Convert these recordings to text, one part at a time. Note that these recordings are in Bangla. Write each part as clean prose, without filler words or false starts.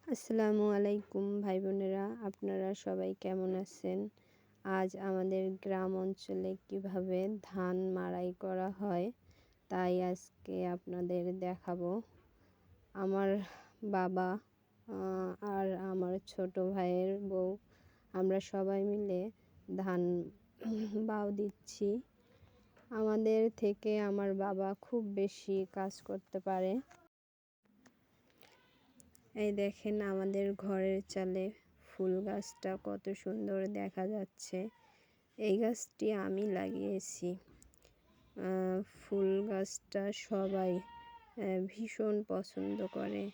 আসসালামু আলাইকুম ভাই বোনেরা, আপনারা সবাই কেমন আছেন? আজ আমাদের গ্রাম অঞ্চলে কিভাবে ধান মাড়াই করা হয় তাই আজকে আপনাদের দেখাবো। আমার বাবা আর আমার ছোট ভাইয়ের বউ, আমরা সবাই মিলে ধান বাও দিচ্ছি। আমাদের থেকে আমার বাবা খুব বেশি কাজ করতে পারে। এই দেখেন আমাদের ঘরের চালে ফুল গাছটা কত সুন্দর দেখা যাচ্ছে। এই গাছটি আমি লাগিয়েছি। ফুল গাছটা সবাই ভীষণ পছন্দ করে।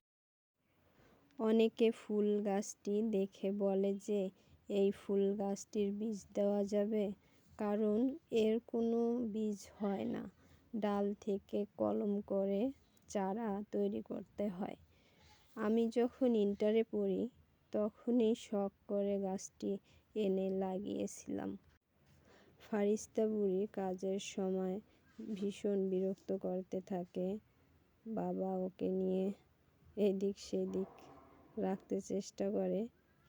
অনেকে ফুল গাছটি দেখে বলে যে এই ফুল গাছটির বীজ দেওয়া যাবে, কারণ এর কোনো বীজ হয় না, ডাল থেকে কলম করে চারা তৈরি করতে হয়। আমি যখন ইন্টারে পড়ি তখনই শখ করে গাছটি এনে লাগিয়েছিলাম। ফারিস্তা বুড়ি কাজের সময় ভীষণ বিরক্ত করতে থাকে। বাবা ওকে নিয়ে এদিক সেদিক রাখতে চেষ্টা করে,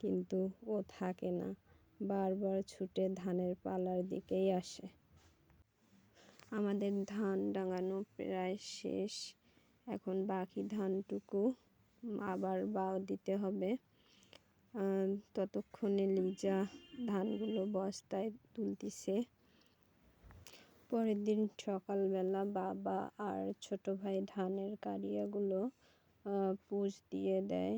কিন্তু ও থাকে না, বারবার ছুটে ধানের পালার দিকেই আসে। আমাদের ধান ডাঙানো প্রায় শেষ, এখন বাকি ধানটুকু আবার বাও দিতে হবে। ততক্ষণে লিজা ধানগুলো বস্তায় তুলতেছে। পরের দিন সকালবেলা বাবা আর ছোট ভাই ধানের কাড়িয়াগুলো পুষ দিয়ে দেয়।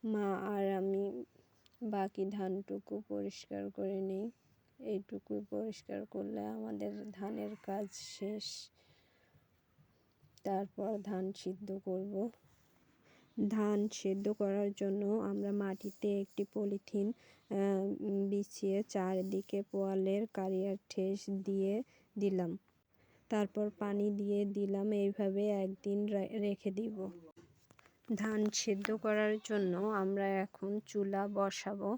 মা আর আমি বাকি ধানটুকু পরিষ্কার করে নিই। এইটুকু পরিষ্কার করলে আমাদের ধানের কাজ শেষ। তারপর ধান সিদ্ধ করব। ধান সিদ্ধ করার জন্য আমরা মাটিতে একটি পলিথিন বিছিয়ে চারদিকে পোয়ালের কাড়িয়ার ঠেস দিয়ে দিলাম। তারপর পানি দিয়ে দিলাম। এইভাবে একদিন রেখে দিব। ধান সিদ্ধ করার জন্য আমরা এখন চুলা বসাবো।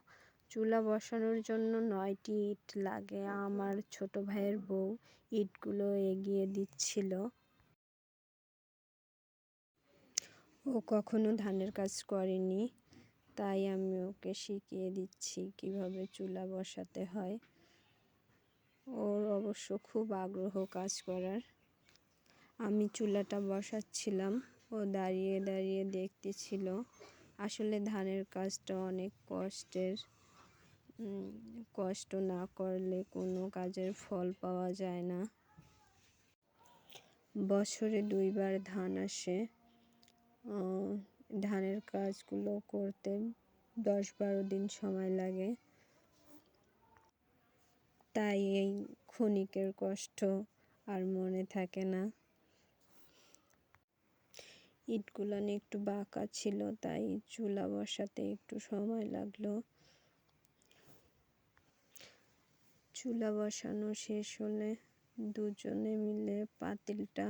চুলা বসানোর জন্য 9টি ইট লাগে। আমার ছোট ভাইয়ের বউ ইটগুলো এগিয়ে দিচ্ছিল। ও কখনো ধানের কাজ করেনি, তাই আমি ওকে শিখিয়ে দিচ্ছি কিভাবে চুলা বসাতে হয়। ওর অবশ্য খুব আগ্রহ কাজ করার। আমি চুলাটা বসাচ্ছিলাম, ও দাঁড়িয়ে দাঁড়িয়ে দেখতেছিল। আসলে ধানের কাজটা অনেক কষ্টের। কষ্ট না করলে কোনো কাজের ফল পাওয়া যায় না। বছরে 2 বার ধান আসে। ধানের কাজগুলো করতে 10-12 দিন সময় লাগে, তাই এই ক্ষণিকের কষ্ট আর মনে থাকে না। ইটগুলো একটু বাঁকা ছিল, তাই চুলা বসাতে একটু সময় লাগলো। চুলা বসানো শেষ হলে দুজনে মিলে পাতিলটা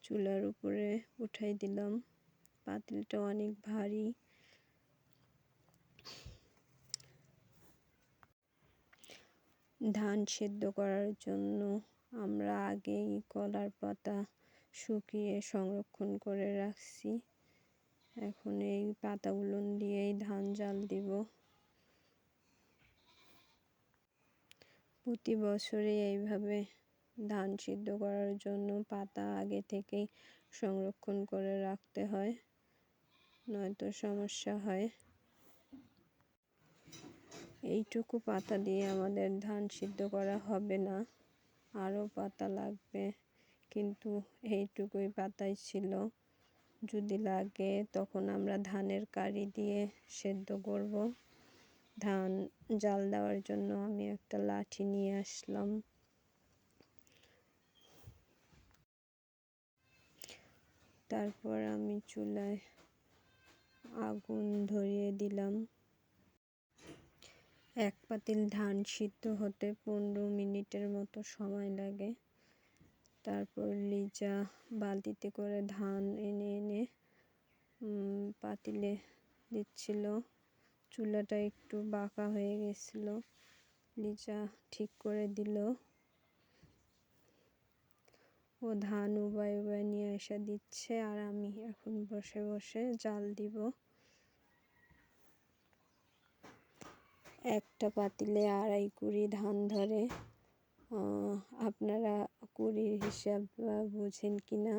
চুলার উপরে উঠাই দিলাম। পাতিলটা অনেক ভারী। ধান সেদ্ধ করার জন্য আমরা আগেই কলার পাতা শুকিয়ে সংরক্ষণ করে রাখছি। এখন এই পাতাগুলো দিয়েই ধান জাল দিব। প্রতি বছরে এইভাবে ধান সিদ্ধ করার জন্য পাতা আগে থেকেই সংরক্ষণ করে রাখতে হয়, নয়তো সমস্যা হয়। এইটুকু পাতা দিয়ে আমাদের ধান সিদ্ধ করা হবে না, আরও পাতা লাগবে, কিন্তু এইটুকুই পাতাই ছিল। যদি লাগে তখন আমরা ধানের কাড়ি দিয়ে সেদ্ধ করব। ধান জাল দেওয়ার জন্য আমি একটা লাঠি নিয়ে আসলাম। তারপর আমি চুলায় আগুন ধরিয়ে দিলাম। এক পাতিল ধান সিদ্ধ হতে 15 মিনিটের মতো সময় লাগে। তারপর লিজা বালতিতে করে ধান এনে এনে পাতিলে দিচ্ছিল। চুলাটা একটু বাঁকা হয়ে গেছিল, লিজা ঠিক করে দিল। ও ধান উবায় উবায় নিয়ে এসে দিচ্ছে, আর আমি এখন বসে বসে বসে জাল দিব। একটা পাতিলে 2.5 কুড়ি ধান ধরে। আপনারা কুড়ির হিসাব বুঝেন কি না?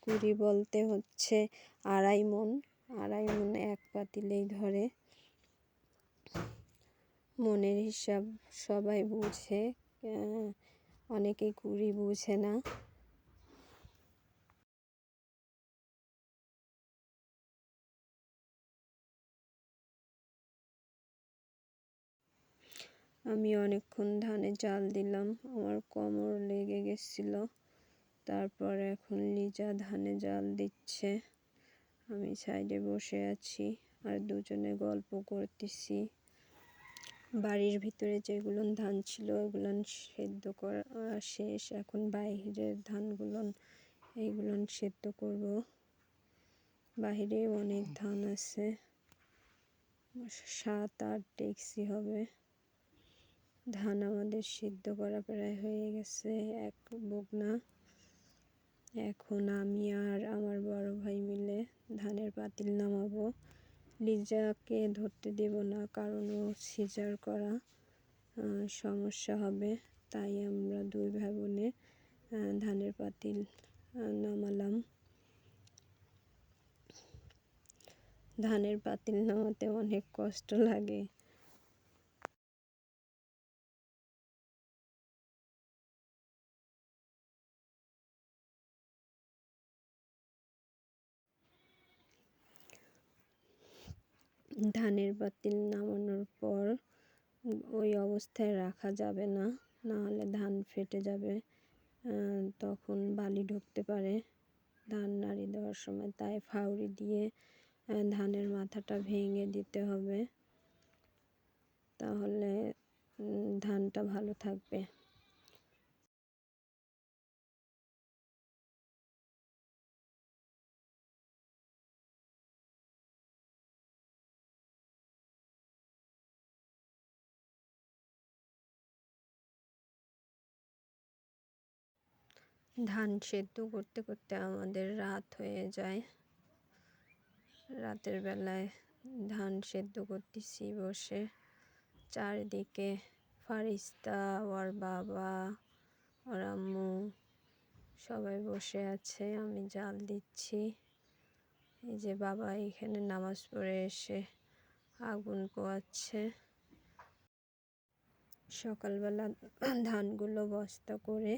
কুড়ি বলতে হচ্ছে 2.5 মণ। 2.5 মণ এক পাতিলেই ধরে। মনের হিসাব সবাই বুঝে, অনেকে কুড়ি বুঝে না। আমি অনেকক্ষণ ধানে জাল দিলাম, আমার কোমর লেগে গেছিল। তারপর এখন লিজা ধানে জাল দিচ্ছে, আমি সাইডে বসে আছি আর দুজনে গল্প করতেছি। বাড়ির ভিতরে যেগুলো ধান ছিল ওগুলো সেদ্ধ করা শেষ। এখন বাইরের ধানগুলো এইগুলো সেদ্ধ করব। বাহিরে অনেক ধান আছে, 7-8 ডেকচি হবে। ধান আমাদের সিদ্ধ করা প্রায় হয়ে গেছে, 1 বগনা। এখন আমি আর আমার বড় ভাই মিলে ধানের পাতিল নামাবো। লিজাকে ধরতে দেব না, কারণ ও সিজার করা, সমস্যা হবে। তাই আমরা 2 ভাই বোনে ধানের পাতিল নামালাম। ধানের পাতিল নামাতে অনেক কষ্ট লাগে। ধানের পাতিল নামানোর পর ওই অবস্থায় রাখা যাবে না, নাহলে ধান ফেটে যাবে, তখন বালি ঢুকতে পারে ধান নাড়ি দেওয়ার সময়। তাই ফাউরি দিয়ে ধানের মাথাটা ভেঙে দিতে হবে, তাহলে ধানটা ভালো থাকবে। ধান সেদ্ধ করতে করতে আমাদের রাত হয়ে যায়। রাতের বেলায় ধান সেদ্ধ করতেছি বসে। চারিদিকে ফারিস্তা, ওর বাবা, ওর আম্মু সবাই বসে আছে, আমি জাল দিচ্ছি। এই যে বাবা এখানে নামাজ পড়ে এসে আগুন পোয়াচ্ছে। সকালবেলা ধানগুলো বস্তা করে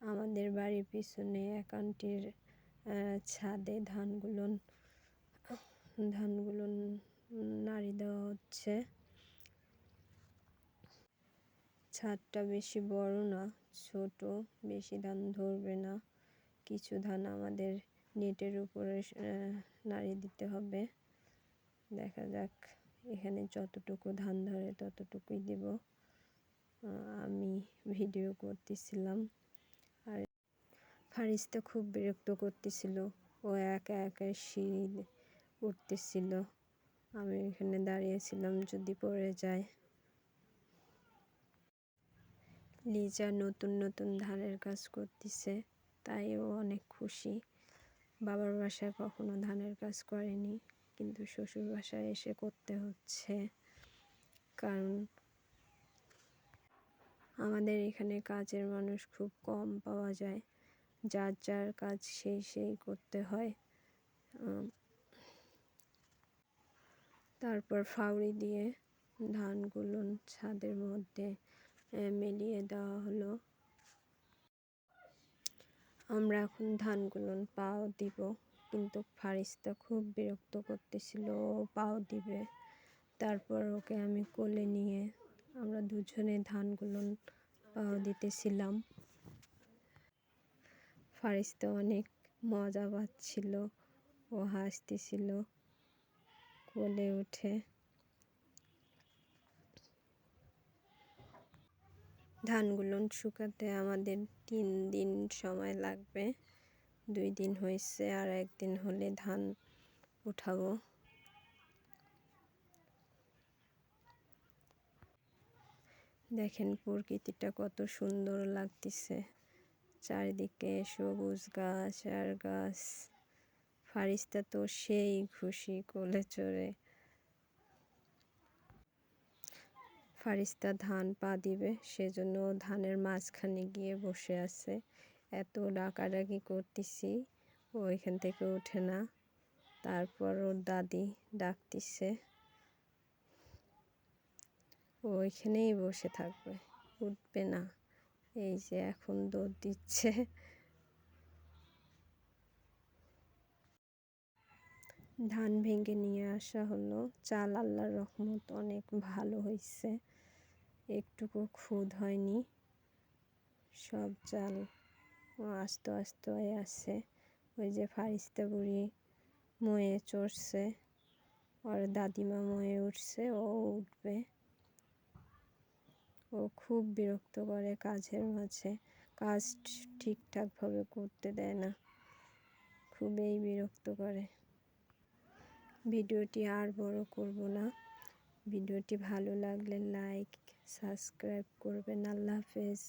আমাদের বাড়ির পিছনে এক আন্টির ছাদে ধানগুলো নাড়ি দেওয়া হচ্ছে। ছাদটা বেশি বড় না, ছোট, বেশি ধান ধরবে না। কিছু ধান আমাদের নেটের উপরে নাড়ি দিতে হবে। দেখা যাক, এখানে যতটুকু ধান ধরে ততটুকুই দেব। আমি ভিডিও করতেছিলাম আর ফারিস্তা খুব বিরক্ত করতেছিল, ও একা একা সিঁড়ি উঠতেছিল। আমি এখানে দাঁড়িয়েছিলাম যদি পড়ে যায়। লিজা নতুন নতুন ধানের কাজ করতেছে, তাই ও অনেক খুশি। বাবার বাসায় কখনো ধানের কাজ করেনি, কিন্তু শ্বশুর বাসায় এসে করতে হচ্ছে, কারণ আমাদের এখানে কাজের মানুষ খুব কম পাওয়া যায়। যার যার কাজ সেই করতে হয়। তারপর ফাউরি দিয়ে ধানগুলো ছাদের মধ্যে মেলিয়ে দেওয়া হলো। আমরা এখন ধানগুলো পাও দিব, কিন্তু ফারিস্তা খুব বিরক্ত করতেছিল, ও পাও দিবে। তারপর ওকে আমি কোলে নিয়ে আমরা দুজনে ধানগুলো পাও দিতেছিলাম। ফারিস্তা অনেক মজা পাচ্ছিল, ও হাসতেছিল কোলে উঠে। ধানগুলো শুকাতে আমাদের 3 দিন সময় লাগবে। 2 দিন হয়েছে, আর 1 দিন হলে ধান উঠাবো। দেখেন প্রকৃতিটা কত সুন্দর লাগতেছে, চারিদিকে সবুজ গাছ আর গাছ। ফারিস্তা তো সেই খুশি, কোলে চড়ে। ফারিস্তা ধান পা দিবে, সেজন্য ধানের মাঝখানে গিয়ে বসে আছে। এত ডাকাডাকি করতেছি, ও এখান থেকে ওঠে না। তারপর ওর দাদি ডাকতেছে, ও এখানেই বসে থাকবে, উঠবে না। এই যে এখন দৌড় দিচ্ছে। ধান ভেঙে নিয়ে আসা হলো। চাল আল্লাহর রহমত অনেক ভালো হয়েছে, একটুকু খুদ হয়নি। সব চাল আস্ত আস্ত হয়ে আছে। ওই যে ফারিস্তা বুড়ি ময়ে চড়ছে, ওর দাদিমা ময়ে উঠছে, ও উঠবে। ও খুব বিরক্ত করে কাজের মাঝে, কাজ ঠিকঠাকভাবে করতে দেয় না, খুবই বিরক্ত করে। ভিডিওটি আর বড় করব না। ভিডিওটি ভালো লাগলে লাইক, সাবস্ক্রাইব করবেন। আল্লাহ হাফেজ।